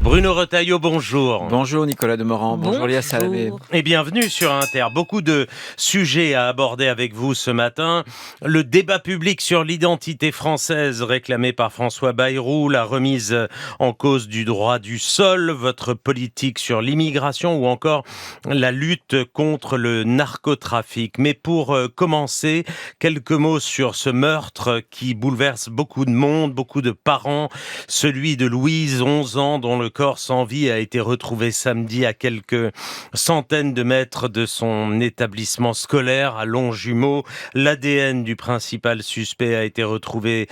Bruno Retailleau, bonjour. Bonjour Nicolas Demorand, bonjour Léa Salamé. Et bienvenue sur Inter. Beaucoup de sujets à aborder avec vous ce matin. Le débat public sur l'identité française réclamé par François Bayrou, la remise en cause du droit du sol, votre politique sur l'immigration ou encore la lutte contre le narcotrafic. Mais pour commencer, quelques mots sur ce meurtre qui bouleverse beaucoup de monde, beaucoup de parents. Celui de Louise, 11 ans, dont le corps sans vie a été retrouvé samedi à quelques centaines de mètres de son établissement scolaire à Longjumeau. L'ADN du principal suspect a été retrouvé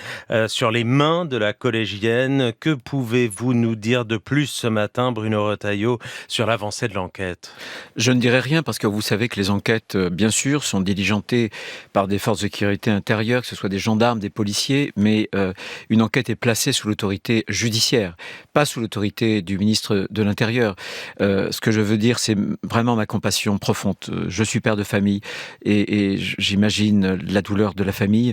sur les mains de la collégienne. Que pouvez-vous nous dire de plus ce matin, Bruno Retailleau, sur l'avancée de l'enquête ? Je ne dirai rien parce que vous savez que les enquêtes, bien sûr, sont diligentées par des forces de sécurité intérieures, que ce soit des gendarmes, des policiers, mais une enquête est placée sous l'autorité judiciaire, pas sous l'autorité du ministre de l'Intérieur. Ce que je veux dire, c'est vraiment ma compassion profonde. Je suis père de famille et j'imagine la douleur de la famille.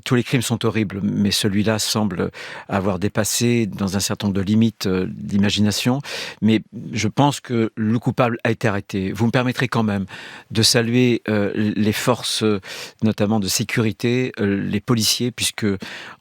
Tous les crimes sont horribles, mais celui-là semble avoir dépassé dans un certain nombre de limites d'imagination. Mais je pense que le coupable a été arrêté. Vous me permettrez quand même de saluer les forces, notamment de sécurité, les policiers, puisque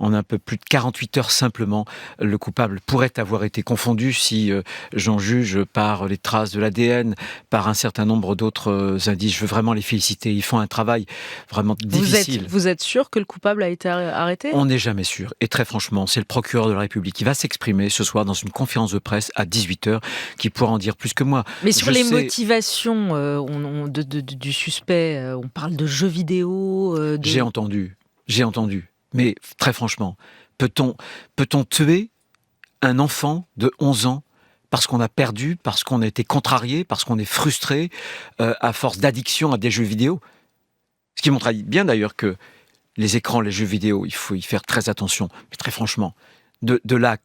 en un peu plus de 48 heures simplement, le coupable pourrait avoir été confondu si j'en juge par les traces de l'ADN, par un certain nombre d'autres indices. Je veux vraiment les féliciter. Ils font un travail vraiment difficile. Vous êtes sûr que le coupable a été arrêté ? On n'est jamais sûr. Et très franchement, c'est le procureur de la République qui va s'exprimer ce soir dans une conférence de presse à 18h, qui pourra en dire plus que moi. Mais sur les motivations du suspect, on parle de jeux vidéo... J'ai entendu. Mais très franchement, peut-on tuer un enfant de 11 ans parce qu'on a perdu, parce qu'on a été contrarié, parce qu'on est frustré à force d'addiction à des jeux vidéo? Ce qui montre bien d'ailleurs que les écrans, les jeux vidéo, il faut y faire très attention. Mais très franchement, de là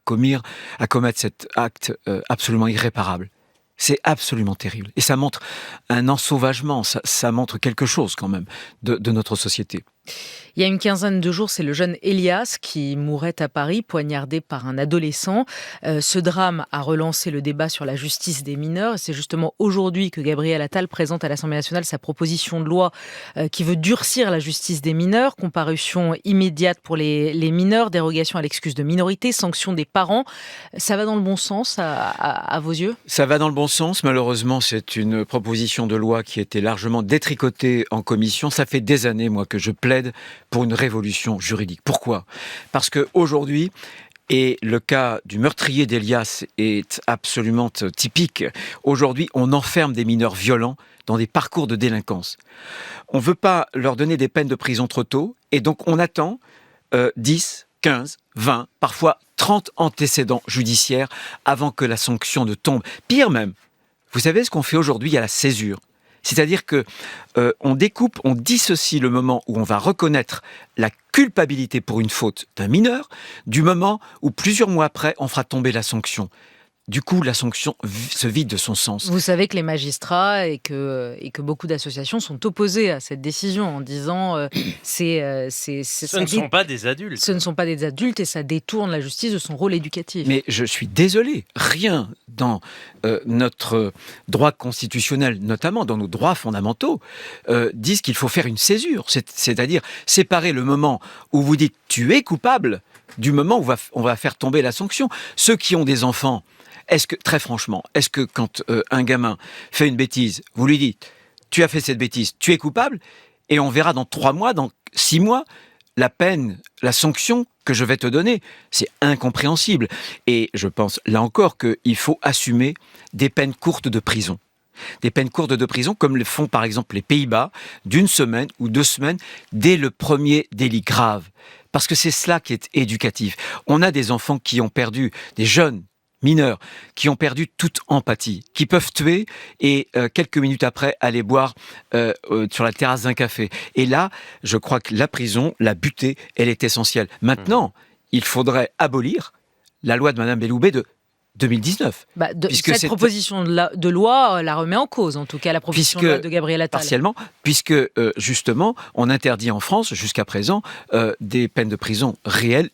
à commettre cet acte absolument irréparable, c'est absolument terrible. Et ça montre un ensauvagement, ça montre quelque chose quand même de notre société. Il y a une quinzaine de jours, c'est le jeune Elias qui mourait à Paris, poignardé par un adolescent. Ce drame a relancé le débat sur la justice des mineurs. C'est justement aujourd'hui que Gabriel Attal présente à l'Assemblée nationale sa proposition de loi qui veut durcir la justice des mineurs. Comparution immédiate pour les mineurs, dérogation à l'excuse de minorité, sanction des parents. Ça va dans le bon sens à vos yeux ? Ça va dans le bon sens. Malheureusement, c'est une proposition de loi qui a été largement détricotée en commission. Ça fait des années, moi, que je plaide pour une révolution juridique. Pourquoi ? Parce qu'aujourd'hui, et le cas du meurtrier d'Elias est absolument typique, aujourd'hui, on enferme des mineurs violents dans des parcours de délinquance. On ne veut pas leur donner des peines de prison trop tôt, et donc on attend 10, 15, 20, parfois 30 antécédents judiciaires avant que la sanction ne tombe. Pire même, vous savez ce qu'on fait aujourd'hui à la césure ? C'est-à-dire que on découpe, on dissocie le moment où on va reconnaître la culpabilité pour une faute d'un mineur du moment où plusieurs mois après, on fera tomber la sanction. Du coup, la sanction se vide de son sens. Vous savez que les magistrats et que beaucoup d'associations sont opposés à cette décision en disant Ce ne sont pas des adultes. Ce ne sont pas des adultes et ça détourne la justice de son rôle éducatif. Mais je suis désolé, rien dans notre droit constitutionnel, notamment dans nos droits fondamentaux, disent qu'il faut faire une césure. C'est-à-dire séparer le moment où vous dites « tu es coupable » du moment où on va faire tomber la sanction. Ceux qui ont des enfants, très franchement, est-ce que quand un gamin fait une bêtise, vous lui dites « tu as fait cette bêtise, tu es coupable » et on verra dans 3 mois, dans 6 mois, la peine, la sanction que je vais te donner. C'est incompréhensible. Et je pense, là encore, qu'il faut assumer des peines courtes de prison. Des peines courtes de prison, comme le font par exemple les Pays-Bas, d'1 semaine ou 2 semaines, dès le premier délit grave. Parce que c'est cela qui est éducatif. On a des enfants qui ont perdu, des jeunes mineurs, qui ont perdu toute empathie, qui peuvent tuer et quelques minutes après aller boire sur la terrasse d'un café. Et là, je crois que la prison, la butée, elle est essentielle. Maintenant, il faudrait abolir la loi de Mme Belloubet de 2019. Cette proposition de loi la remet en cause, en tout cas la proposition de loi de Gabriel Attal. Partiellement, puisque justement, on interdit en France, jusqu'à présent, des peines de prison réelles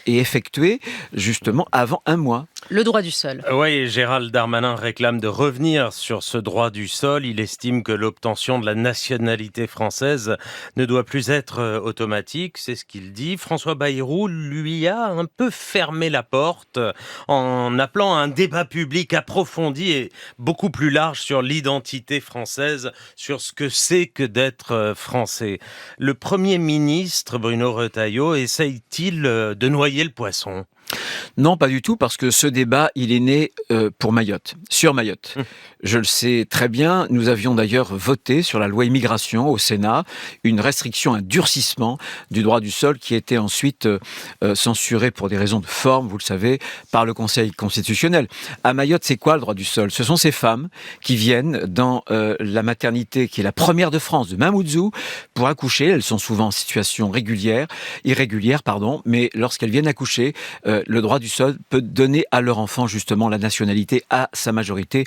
et effectuées justement avant 1 mois. Le droit du sol. Oui, Gérald Darmanin réclame de revenir sur ce droit du sol. Il estime que l'obtention de la nationalité française ne doit plus être automatique, c'est ce qu'il dit. François Bayrou lui a un peu fermé la porte en appelant à un débat public approfondi et beaucoup plus large sur l'identité française, sur ce que c'est que d'être français. Le Premier ministre, Bruno Retailleau, essaye-t-il de noyer le poisson ? Non, pas du tout, parce que ce débat, il est né pour Mayotte, sur Mayotte. Je le sais très bien, nous avions d'ailleurs voté sur la loi immigration au Sénat, une restriction, un durcissement du droit du sol qui était ensuite censuré pour des raisons de forme, vous le savez, par le Conseil constitutionnel. À Mayotte, c'est quoi le droit du sol ? Ce sont ces femmes qui viennent dans la maternité qui est la première de France, de Mamoudzou, pour accoucher. Elles sont souvent en situation irrégulière, mais lorsqu'elles viennent accoucher, le droit du sol peut donner à leur enfant justement la nationalité à sa majorité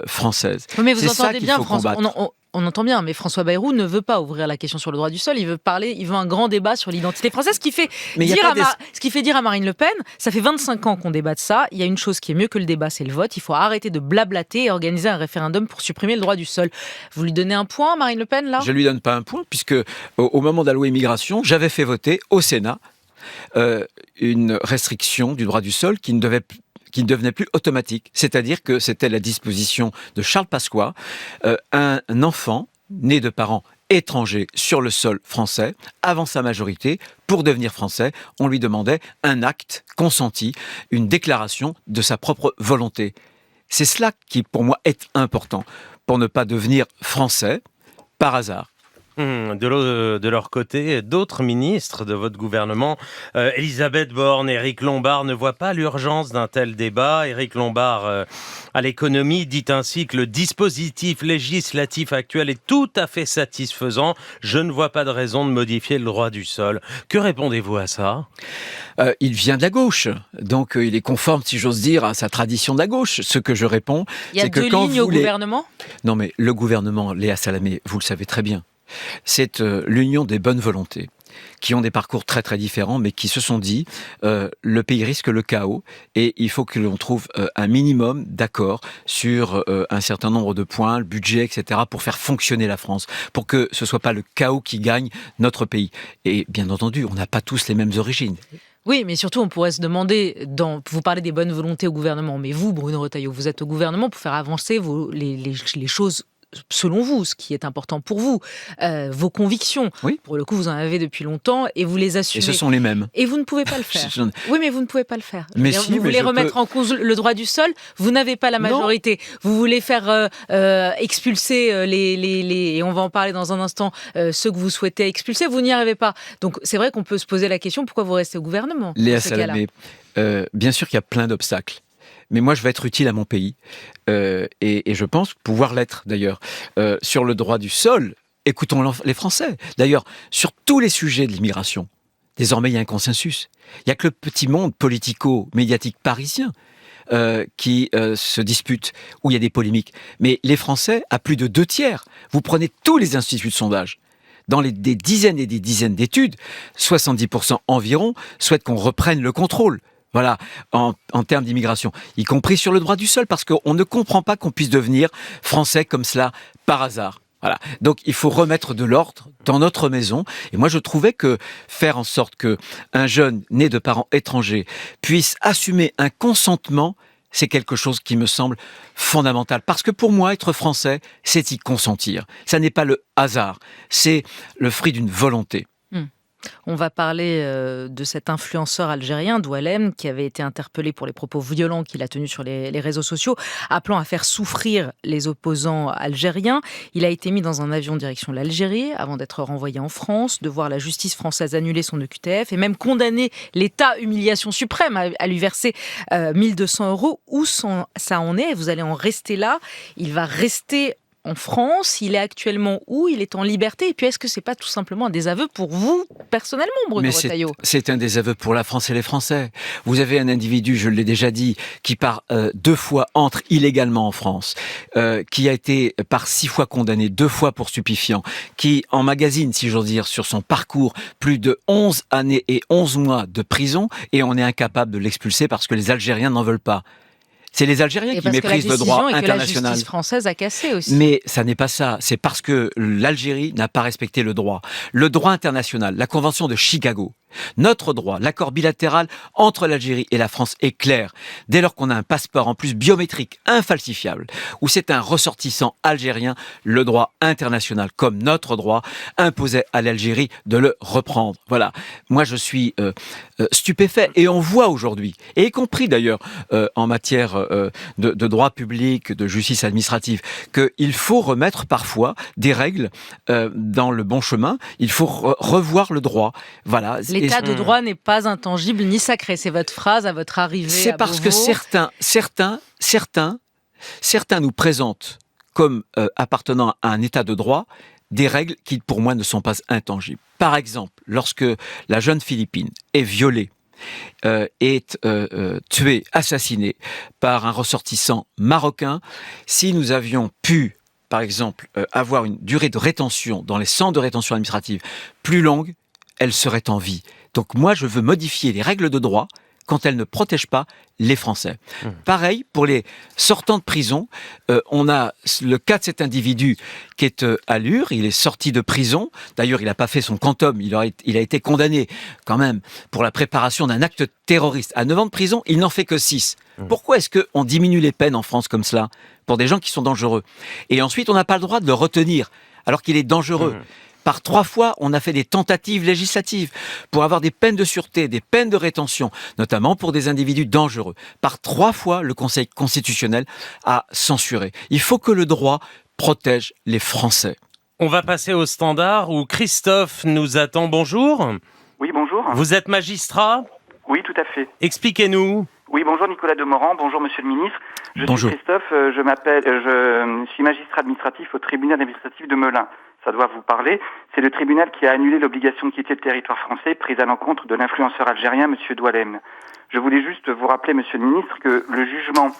française. Oui, mais vous c'est entendez ça qu'il bien, faut François, combattre. on entend bien, mais François Bayrou ne veut pas ouvrir la question sur le droit du sol, il veut un grand débat sur l'identité française, ce qui fait dire à Marine Le Pen, ça fait 25 ans qu'on débat de ça, il y a une chose qui est mieux que le débat, c'est le vote, il faut arrêter de blablater et organiser un référendum pour supprimer le droit du sol. Vous lui donnez un point, Marine Le Pen, là ? Je ne lui donne pas un point, puisque au moment de la loi immigration, j'avais fait voter au Sénat une restriction du droit du sol qui ne devenait plus automatique. C'est-à-dire que c'était la disposition de Charles Pasqua, un enfant né de parents étrangers sur le sol français, avant sa majorité, pour devenir français, on lui demandait un acte consenti, une déclaration de sa propre volonté. C'est cela qui, pour moi, est important, pour ne pas devenir français par hasard. De leur côté, d'autres ministres de votre gouvernement, Elisabeth Borne, Éric Lombard, ne voient pas l'urgence d'un tel débat. Éric Lombard, à l'économie, dit ainsi que le dispositif législatif actuel est tout à fait satisfaisant. Je ne vois pas de raison de modifier le droit du sol. Que répondez-vous à ça ? Il vient de la gauche, donc il est conforme, si j'ose dire, à sa tradition de la gauche. Ce que je réponds, c'est que quand lignes au gouvernement ? Non, mais le gouvernement, Léa Salamé, vous le savez très bien, c'est l'union des bonnes volontés qui ont des parcours très très différents, mais qui se sont dit le pays risque le chaos et il faut que l'on trouve un minimum d'accord sur un certain nombre de points, le budget, etc., pour faire fonctionner la France, pour que ce soit pas le chaos qui gagne notre pays. Et bien entendu, on n'a pas tous les mêmes origines. Oui, mais surtout, on pourrait se demander, vous parlez des bonnes volontés au gouvernement, mais vous, Bruno Retailleau, vous êtes au gouvernement pour faire avancer les choses selon vous, ce qui est important pour vous, vos convictions. Oui. Pour le coup, vous en avez depuis longtemps et vous les assumez. Et ce sont les mêmes. Et vous ne pouvez pas le faire. Oui, mais vous ne pouvez pas le faire. Mais vous voulez remettre en cause le droit du sol, vous n'avez pas la majorité. Non. Vous voulez faire expulser et on va en parler dans un instant, ceux que vous souhaitez expulser, vous n'y arrivez pas. Donc c'est vrai qu'on peut se poser la question, pourquoi vous restez au gouvernement ? Léa Salamé, bien sûr qu'il y a plein d'obstacles. Mais moi, je vais être utile à mon pays. Et je pense pouvoir l'être, d'ailleurs. Sur le droit du sol, écoutons les Français. D'ailleurs, sur tous les sujets de l'immigration, désormais, il y a un consensus. Il n'y a que le petit monde politico-médiatique parisien qui se dispute, où il y a des polémiques. Mais les Français, à plus de 2/3, vous prenez tous les instituts de sondage, dans des dizaines et des dizaines d'études, 70% environ souhaitent qu'on reprenne le contrôle. Voilà, en termes d'immigration, y compris sur le droit du sol, parce qu'on ne comprend pas qu'on puisse devenir français comme cela par hasard. Voilà. Donc il faut remettre de l'ordre dans notre maison. Et moi je trouvais que faire en sorte qu'un jeune né de parents étrangers puisse assumer un consentement, c'est quelque chose qui me semble fondamental. Parce que pour moi, être français, c'est y consentir. Ça n'est pas le hasard, c'est le fruit d'une volonté. On va parler de cet influenceur algérien, Doualem, qui avait été interpellé pour les propos violents qu'il a tenus sur les réseaux sociaux, appelant à faire souffrir les opposants algériens. Il a été mis dans un avion direction l'Algérie avant d'être renvoyé en France, de voir la justice française annuler son OQTF et même condamner l'État, humiliation suprême, à lui verser 1 200 €. Où ça en est ? Vous allez en rester là ? Il va rester en France? Il est actuellement où? Il est en liberté? Et puis, est-ce que c'est pas tout simplement un désaveu pour vous, personnellement, Bruno Retailleau? C'est un désaveu pour la France et les Français. Vous avez un individu, je l'ai déjà dit, qui entre illégalement en France, qui a été par 6 fois condamné, 2 fois pour stupéfiants, qui emmagasine, si j'ose dire, sur son parcours plus de 11 années et 11 mois de prison, et on est incapable de l'expulser parce que les Algériens n'en veulent pas. C'est les Algériens qui méprisent le droit international. La justice française a cassé aussi. Mais ça n'est pas ça. C'est parce que l'Algérie n'a pas respecté le droit. Le droit international, la Convention de Chicago, notre droit, l'accord bilatéral entre l'Algérie et la France est clair. Dès lors qu'on a un passeport en plus biométrique, infalsifiable, où c'est un ressortissant algérien, le droit international, comme notre droit, imposait à l'Algérie de le reprendre. Voilà. Moi, je suis stupéfait. Et on voit aujourd'hui, et y compris d'ailleurs en matière de droit public, de justice administrative, qu'il faut remettre parfois des règles dans le bon chemin. Il faut revoir le droit. Voilà. L'état de droit n'est pas intangible ni sacré. C'est votre phrase à votre arrivée à Beauvau. C'est parce que certains nous présentent comme appartenant à un état de droit des règles qui, pour moi, ne sont pas intangibles. Par exemple, lorsque la jeune Philippine est violée, est tuée, assassinée par un ressortissant marocain, si nous avions pu, par exemple, avoir une durée de rétention dans les centres de rétention administrative plus longue, elle serait en vie. Donc moi, je veux modifier les règles de droit quand elles ne protègent pas les Français. Pareil, pour les sortants de prison, on a le cas de cet individu qui est à Lure, il est sorti de prison, d'ailleurs il n'a pas fait son quantum, il a été condamné quand même pour la préparation d'un acte terroriste. À 9 ans de prison, il n'en fait que 6. Pourquoi est-ce qu'on diminue les peines en France comme cela, pour des gens qui sont dangereux? Et ensuite, on n'a pas le droit de le retenir, alors qu'il est dangereux. Par 3 fois, on a fait des tentatives législatives pour avoir des peines de sûreté, des peines de rétention, notamment pour des individus dangereux. Par 3 fois, le Conseil constitutionnel a censuré. Il faut que le droit protège les Français. On va passer au standard où Christophe nous attend. Bonjour. Oui, bonjour. Vous êtes magistrat? Oui, tout à fait. Expliquez-nous. Oui, bonjour Nicolas Demorand, bonjour Monsieur le Ministre. Bonjour. Suis Christophe, je suis magistrat administratif au tribunal administratif de Melun. Ça doit vous parler. C'est le tribunal qui a annulé l'obligation de quitter le territoire français prise à l'encontre de l'influenceur algérien Monsieur Doualem. Je voulais juste vous rappeler, Monsieur le Ministre, que le jugement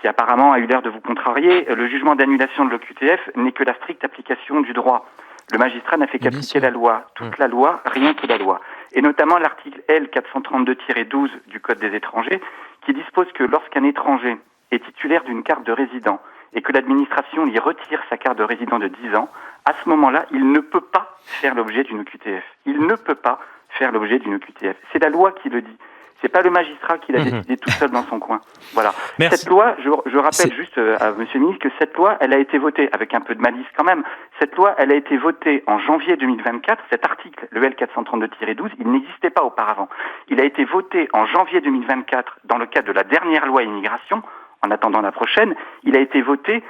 qui apparemment a eu l'air de vous contrarier, le jugement d'annulation de l'OQTF n'est que la stricte application du droit. Le magistrat n'a fait qu'appliquer la loi, toute la loi, rien que la loi. Et notamment l'article L 432-12 du Code des étrangers, qui dispose que lorsqu'un étranger est titulaire d'une carte de résident et que l'administration lui retire sa carte de résident de 10 ans, à ce moment-là, il ne peut pas faire l'objet d'une OQTF. Il ne peut pas faire l'objet d'une OQTF. C'est la loi qui le dit. C'est pas le magistrat qui l'a décidé tout seul dans son coin. Voilà. Merci. Cette loi, je rappelle juste à Monsieur le Ministre que cette loi, elle a été votée avec un peu de malice quand même. Cette loi, elle a été votée en janvier 2024. Cet article, le L 432-12, il n'existait pas auparavant. Il a été voté en janvier 2024 dans le cadre de la dernière loi immigration. En attendant la prochaine, il a été voté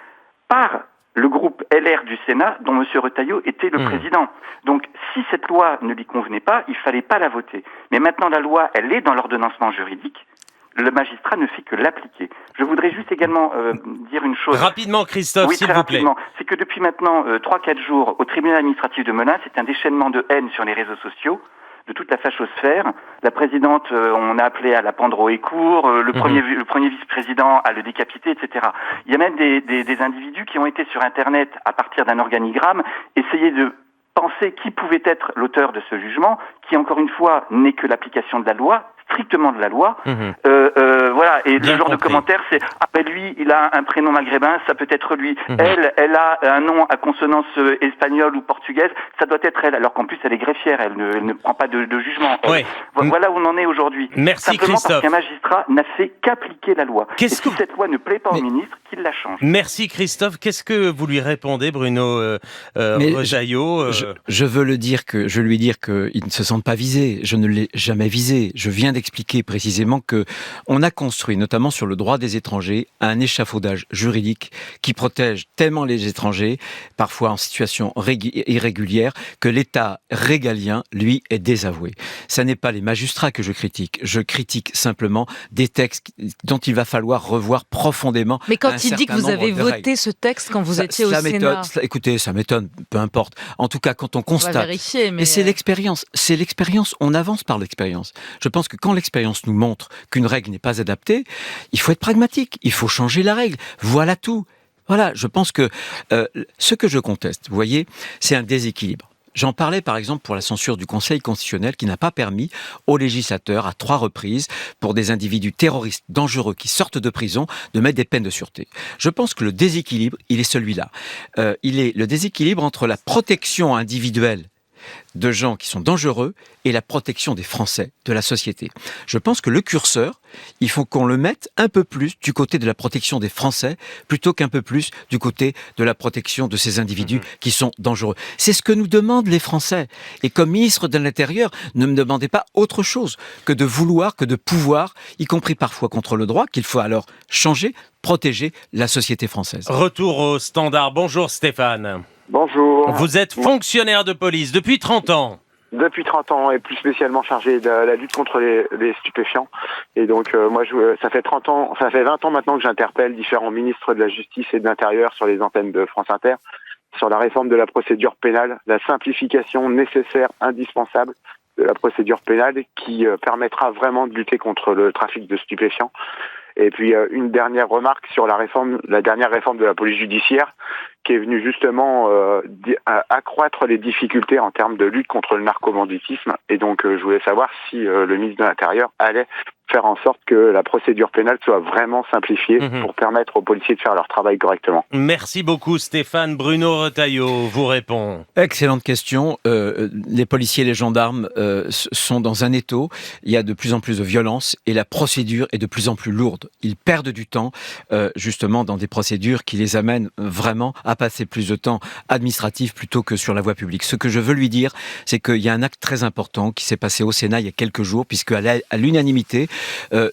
par le groupe LR du Sénat, dont M. Retailleau était le président. Donc, si cette loi ne lui convenait pas, il fallait pas la voter. Mais maintenant, la loi, elle est dans l'ordonnancement juridique. Le magistrat ne fait que l'appliquer. Je voudrais juste également dire une chose. Rapidement, Christophe, oui, s'il très vous plaît. rapidement. C'est que depuis maintenant 3-4 jours, au tribunal administratif de Melun, c'est un déchaînement de haine sur les réseaux sociaux, de toute la fachosphère. La présidente, on a appelé à la pendre au écourt, le premier vice-président à le décapiter, etc. Il y a même des individus qui ont été sur Internet, à partir d'un organigramme, essayer de penser qui pouvait être l'auteur de ce jugement, qui encore une fois n'est que l'application de la loi, strictement de la loi. Voilà, et Bien le genre compris. de commentaire, c'est « Ah ben lui, il a un prénom maghrébin, ça peut être lui. Elle a un nom à consonance espagnole ou portugaise, ça doit être elle. » Alors qu'en plus, elle est greffière, elle ne prend pas de jugement. Ouais. Voilà où on en est aujourd'hui. Merci, Simplement Christophe. parce qu'un magistrat n'a fait qu'appliquer la loi. Et Qu'est-ce si que- cette loi ne plaît pas au ministre, qu'il la change. Merci, Christophe. Qu'est-ce que vous lui répondez, Bruno Retailleau Je veux lui dire qu'il ne se sente pas visé. Je ne l'ai jamais visé. Je viens d'expliquer expliquer précisément que on a construit, notamment sur le droit des étrangers, un échafaudage juridique qui protège tellement les étrangers, parfois en situation irrégulière, que l'État régalien, lui, est désavoué. Ça n'est pas les magistrats que je critique simplement des textes dont il va falloir revoir profondément. Mais quand il dit que vous avez voté ce texte quand vous étiez au Sénat... Écoutez, ça m'étonne, peu importe. En tout cas, quand on constate... On va vérifier, mais... Et c'est l'expérience, on avance par l'expérience. Je pense que quand l'expérience nous montre qu'une règle n'est pas adaptée, il faut être pragmatique, il faut changer la règle. Voilà tout. Voilà, je pense que ce que je conteste, vous voyez, c'est un déséquilibre. J'en parlais par exemple pour la censure du Conseil constitutionnel qui n'a pas permis aux législateurs à 3 reprises pour des individus terroristes dangereux qui sortent de prison de mettre des peines de sûreté. Je pense que le déséquilibre, il est celui-là. Il est le déséquilibre entre la protection individuelle de gens qui sont dangereux et la protection des Français, de la société. Je pense que le curseur, il faut qu'on le mette un peu plus du côté de la protection des Français plutôt qu'un peu plus du côté de la protection de ces individus qui sont dangereux. C'est ce que nous demandent les Français. Et comme ministre de l'Intérieur, ne me demandez pas autre chose que de vouloir, que de pouvoir, y compris parfois contre le droit, qu'il faut alors changer, protéger la société française. Retour au standard. Bonjour Stéphane. Bonjour. Vous êtes fonctionnaire de police depuis 30 ans. Depuis 30 ans et plus spécialement chargé de la lutte contre les stupéfiants. Et donc ça fait 20 ans maintenant que j'interpelle différents ministres de la Justice et de l'Intérieur sur les antennes de France Inter, sur la réforme de la procédure pénale, la simplification nécessaire, indispensable de la procédure pénale qui permettra vraiment de lutter contre le trafic de stupéfiants. Et puis une dernière remarque sur la dernière réforme de la police judiciaire qui est venue justement accroître les difficultés en termes de lutte contre le narcobanditisme. Et donc je voulais savoir si le ministre de l'Intérieur allait faire en sorte que la procédure pénale soit vraiment simplifiée pour permettre aux policiers de faire leur travail correctement. Merci beaucoup Stéphane. Bruno Retailleau vous répond. Excellente question. Les policiers et les gendarmes sont dans un étau. Il y a de plus en plus de violence et la procédure est de plus en plus lourde. Ils perdent du temps justement dans des procédures qui les amènent vraiment à passer plus de temps administratif plutôt que sur la voie publique. Ce que je veux lui dire, c'est qu'il y a un acte très important qui s'est passé au Sénat il y a quelques jours, puisque à l'unanimité,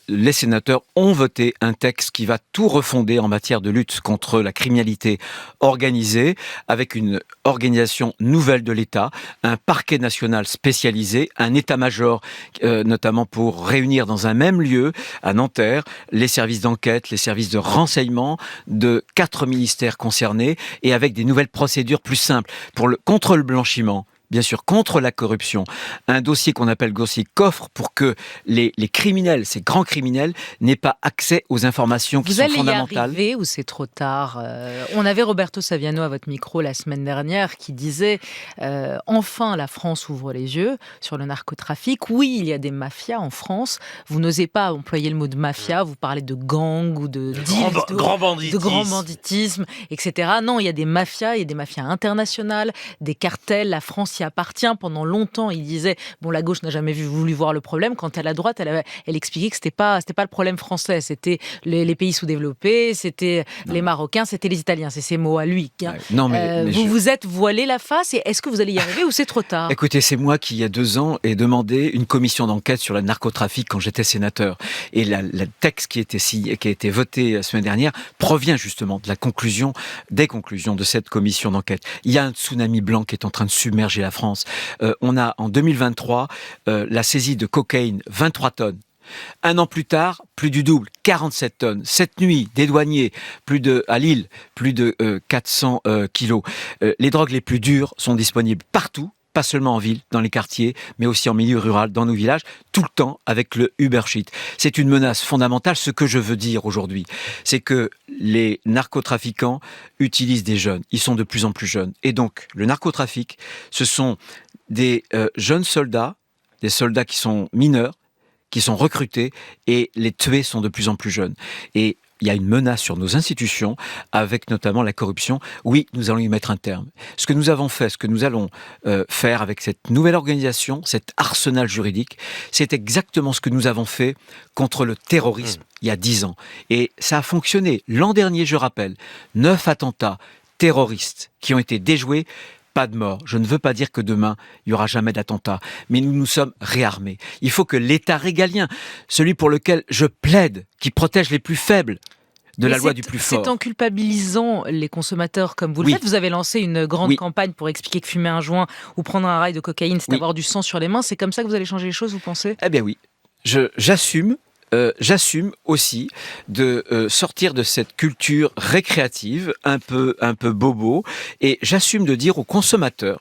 les sénateurs ont voté un texte qui va tout refonder en matière de lutte contre la criminalité organisée, avec une organisation nouvelle de l'État, un parquet national spécialisé, un état-major notamment pour réunir dans un même lieu, à Nanterre, les services d'enquête, les services de renseignement de 4 ministères concernés, et avec des nouvelles procédures plus simples contre le blanchiment. Bien sûr, contre la corruption, un dossier qu'on appelle dossier coffre pour que les criminels, ces grands criminels, n'aient pas accès aux informations qui sont fondamentales. Vous allez y arriver ou c'est trop tard? On avait Roberto Saviano à votre micro la semaine dernière qui disait enfin la France ouvre les yeux sur le narcotrafic. Oui, il y a des mafias en France. Vous n'osez pas employer le mot de mafia, vous parlez de gang ou de grand banditisme. De grand banditisme, etc. Non, il y a des mafias, il y a des mafias internationales, des cartels. La France y appartient. Pendant longtemps, il disait la gauche n'a jamais voulu voir le problème. Quand à la droite, elle expliquait que c'était pas le problème français, c'était les pays sous-développés, c'était les Marocains, c'était les Italiens. C'est ces mots à lui. Non, mais vous êtes voilé la face. Et est-ce que vous allez y arriver ou c'est trop tard? Écoutez, c'est moi qui, il y a 2 ans, ai demandé une commission d'enquête sur le narcotrafic quand j'étais sénateur. Et le texte qui a été voté la semaine dernière provient justement de des conclusions de cette commission d'enquête. Il y a un tsunami blanc qui est en train de submerger la France. On a en 2023 la saisie de cocaïne, 23 tonnes. 1 an plus tard, plus du double, 47 tonnes. Cette nuit, des douaniers, à Lille, plus de 400 kilos. Les drogues les plus dures sont disponibles partout, pas seulement en ville, dans les quartiers, mais aussi en milieu rural, dans nos villages, tout le temps avec le Uber-Shit. C'est une menace fondamentale. Ce que je veux dire aujourd'hui, c'est que les narcotrafiquants utilisent des jeunes. Ils sont de plus en plus jeunes. Et donc, le narcotrafic, ce sont des jeunes soldats, des soldats qui sont mineurs, qui sont recrutés, et les tués sont de plus en plus jeunes. Et il y a une menace sur nos institutions, avec notamment la corruption. Oui, nous allons y mettre un terme. Ce que nous avons fait, ce que nous allons faire avec cette nouvelle organisation, cet arsenal juridique, c'est exactement ce que nous avons fait contre le terrorisme il y a 10 ans. Et ça a fonctionné. L'an dernier, je rappelle, 9 attentats terroristes qui ont été déjoués pas de mort. Je ne veux pas dire que demain, il n'y aura jamais d'attentat. Mais nous nous sommes réarmés. Il faut que l'État régalien, celui pour lequel je plaide, qui protège les plus faibles, de la loi du plus fort. C'est en culpabilisant les consommateurs comme vous le Oui. faites. Vous avez lancé une grande Oui. campagne pour expliquer que fumer un joint ou prendre un rail de cocaïne, c'est Oui. avoir du sang sur les mains. C'est comme ça que vous allez changer les choses, vous pensez ? Eh bien oui, j'assume aussi de sortir de cette culture récréative, un peu bobo, et j'assume de dire aux consommateurs,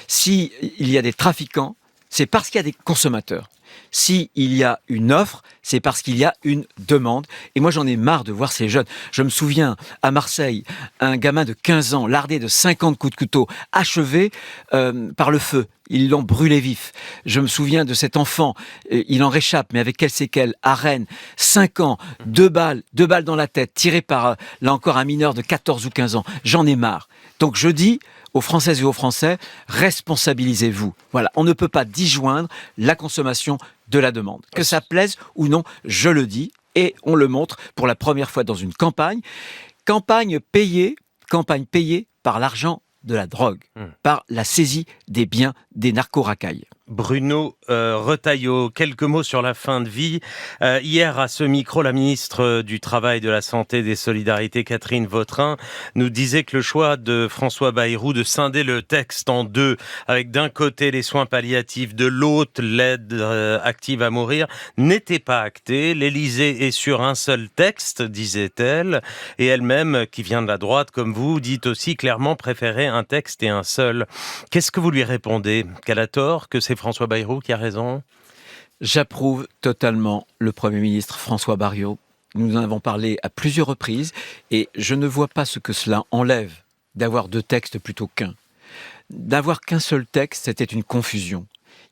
s'il y a des trafiquants, c'est parce qu'il y a des consommateurs. S'il y a une offre, c'est parce qu'il y a une demande. Et moi, j'en ai marre de voir ces jeunes. Je me souviens, à Marseille, un gamin de 15 ans, lardé de 50 coups de couteau, achevé par le feu. Ils l'ont brûlé vif. Je me souviens de cet enfant, il en réchappe, mais avec quelles séquelles ? À Rennes, 5 ans, 2 balles dans la tête, tirées par, là encore, un mineur de 14 ou 15 ans. J'en ai marre. Donc je dis aux Françaises et aux Français, responsabilisez-vous. Voilà, on ne peut pas disjoindre la consommation de la demande. Que ça plaise ou non, je le dis, et on le montre pour la première fois dans une campagne. Campagne payée par l'argent de la drogue, par la saisie des biens des narco-racailles. Bruno Retailleau, quelques mots sur la fin de vie. Hier, à ce micro, la ministre du Travail, de la Santé et des Solidarités, Catherine Vautrin, nous disait que le choix de François Bayrou de scinder le texte en deux, avec d'un côté les soins palliatifs, de l'autre l'aide active à mourir, n'était pas acté. L'Élysée est sur un seul texte, disait-elle, et elle-même, qui vient de la droite comme vous, dit aussi clairement préférer un texte et un seul. Qu'est-ce que vous lui répondez ? Qu'elle a tort ? Que c'est François Bayrou qui a raison ? J'approuve totalement le Premier ministre François Bayrou. Nous en avons parlé à plusieurs reprises et je ne vois pas ce que cela enlève d'avoir 2 textes plutôt qu'un. D'avoir qu'un seul texte, c'était une confusion.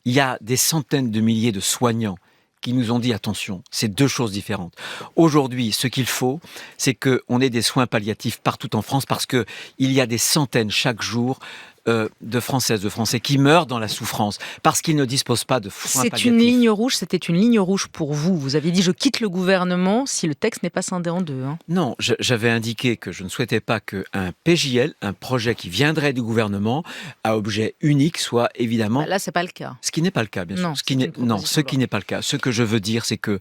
Il y a des centaines de milliers de soignants qui nous ont dit attention, c'est 2 choses différentes. Aujourd'hui, ce qu'il faut, c'est qu'on ait des soins palliatifs partout en France parce qu'il y a des centaines chaque jour de Françaises, de Français qui meurent dans la souffrance parce qu'ils ne disposent pas de soins palliatifs. C'est une ligne rouge, c'était une ligne rouge pour vous. Vous aviez dit je quitte le gouvernement si le texte n'est pas scindé en deux. Non, j'avais indiqué que je ne souhaitais pas qu'un PJL, un projet qui viendrait du gouvernement à objet unique, soit évidemment... Là, c'est pas le cas. Ce qui n'est pas le cas, bien sûr. Non, Ce qui n'est pas le cas. Ce que je veux dire, c'est que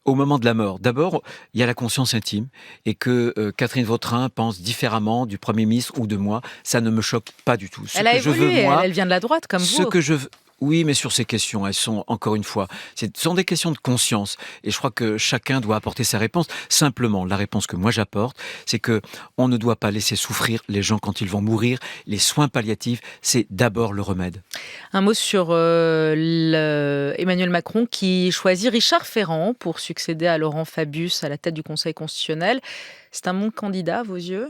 au moment de la mort, d'abord, il y a la conscience intime et que Catherine Vautrin pense différemment du Premier ministre ou de moi, ça ne me choque pas du tout. Elle a évolué, elle vient de la droite comme vous. Oui, mais sur ces questions, elles sont, encore une fois, ce sont des questions de conscience. Et je crois que chacun doit apporter sa réponse. Simplement, la réponse que moi j'apporte, c'est que on ne doit pas laisser souffrir les gens quand ils vont mourir. Les soins palliatifs, c'est d'abord le remède. Un mot sur Emmanuel Macron qui choisit Richard Ferrand pour succéder à Laurent Fabius à la tête du Conseil constitutionnel. C'est un bon candidat à vos yeux ?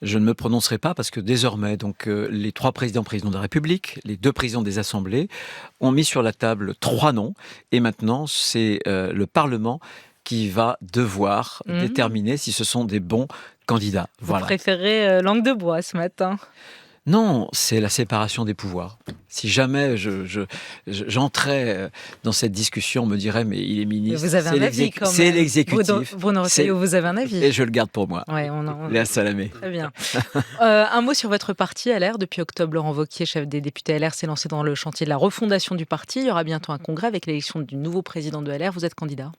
Je ne me prononcerai pas parce que désormais, donc, les 3 présidents de la République, les 2 présidents des assemblées ont mis sur la table 3 noms et maintenant c'est le Parlement qui va devoir déterminer si ce sont des bons candidats. Vous préférez langue de bois ce matin ? Non, c'est la séparation des pouvoirs. Si jamais j'entrais dans cette discussion, on me dirait mais il est ministre, vous avez un avis quand même. C'est l'exécutif. Bruno Retailleau, vous avez un avis. Et je le garde pour moi. Ouais, Léa Salamé. Très bien. Un mot sur votre parti LR. Depuis octobre, Laurent Wauquiez, chef des députés LR, s'est lancé dans le chantier de la refondation du parti. Il y aura bientôt un congrès avec l'élection du nouveau président de LR. Vous êtes candidat ?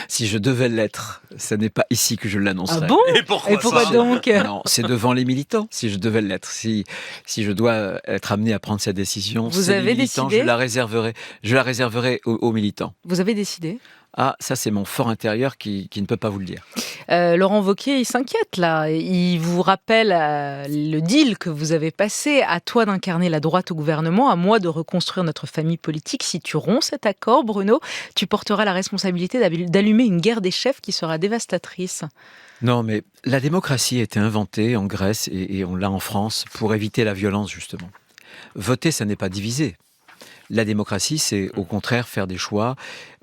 Si je devais l'être, ce n'est pas ici que je l'annoncerai. Ah bon ? Et pourquoi donc ? Non, c'est devant les militants, si je devais l'être. Si je dois être amené à prendre cette décision, vous avez les militants, décidé ? je la réserverai aux militants. Vous avez décidé ? Ah, ça c'est mon fort intérieur qui ne peut pas vous le dire. Laurent Wauquiez, il s'inquiète là. Il vous rappelle le deal que vous avez passé. À toi d'incarner la droite au gouvernement, à moi de reconstruire notre famille politique. Si tu romps cet accord, Bruno, tu porteras la responsabilité d'allumer une guerre des chefs qui sera dévastatrice. Non, mais la démocratie a été inventée en Grèce et on l'a en France pour éviter la violence justement. Voter, ça n'est pas diviser. La démocratie, c'est au contraire faire des choix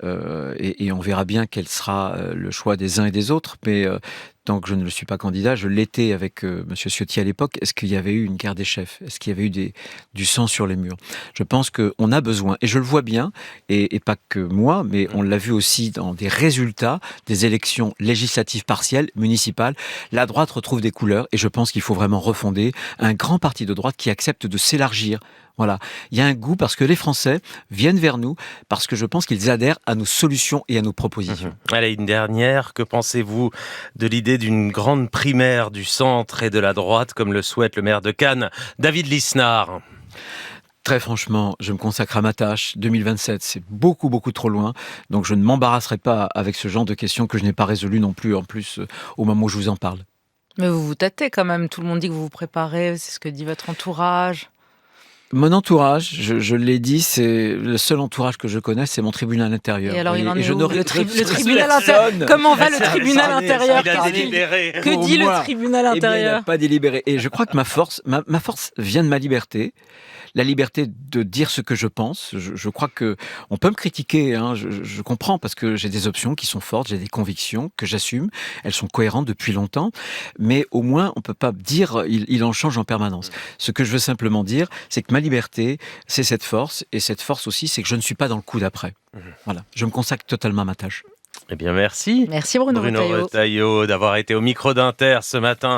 et on verra bien quel sera le choix des uns et des autres. Mais tant que je ne le suis pas candidat, je l'étais avec M. Ciotti à l'époque, est-ce qu'il y avait eu une guerre des chefs? Est-ce qu'il y avait eu du sang sur les murs? Je pense qu'on a besoin, et je le vois bien, et pas que moi, mais on l'a vu aussi dans des résultats des élections législatives partielles, municipales. La droite retrouve des couleurs, et je pense qu'il faut vraiment refonder un grand parti de droite qui accepte de s'élargir. Voilà, il y a un goût parce que les Français viennent vers nous, parce que je pense qu'ils adhèrent à nos solutions et à nos propositions. Allez, une dernière. Que pensez-vous de l'idée d'une grande primaire du centre et de la droite, comme le souhaite le maire de Cannes, David Lisnard? Très franchement, je me consacre à ma tâche. 2027, c'est beaucoup, beaucoup trop loin. Donc je ne m'embarrasserai pas avec ce genre de questions que je n'ai pas résolues non plus, en plus, au moment où je vous en parle. Mais vous vous tâtez quand même. Tout le monde dit que vous vous préparez. C'est ce que dit votre entourage. Mon entourage, je l'ai dit, c'est le seul entourage que je connais, c'est mon tribunal intérieur. Et alors, il en est je où n'aurais- le je tribunal personne. intérieur. Comment va le tribunal intérieur? Il a délibéré. Que dit Au moins. le tribunal Eh bien, il n'a intérieur? pas délibéré. Et je crois que ma force vient de ma liberté. La liberté de dire ce que je pense. Je crois que on peut me critiquer, hein, je comprends parce que j'ai des options qui sont fortes, j'ai des convictions que j'assume. Elles sont cohérentes depuis longtemps. Mais au moins, on peut pas dire il en change en permanence. Ce que je veux simplement dire, c'est que ma liberté, c'est cette force. Et cette force aussi, c'est que je ne suis pas dans le coup d'après. Voilà. Je me consacre totalement à ma tâche. Eh bien, merci. Merci Bruno Retailleau. Retailleau d'avoir été au micro d'Inter ce matin.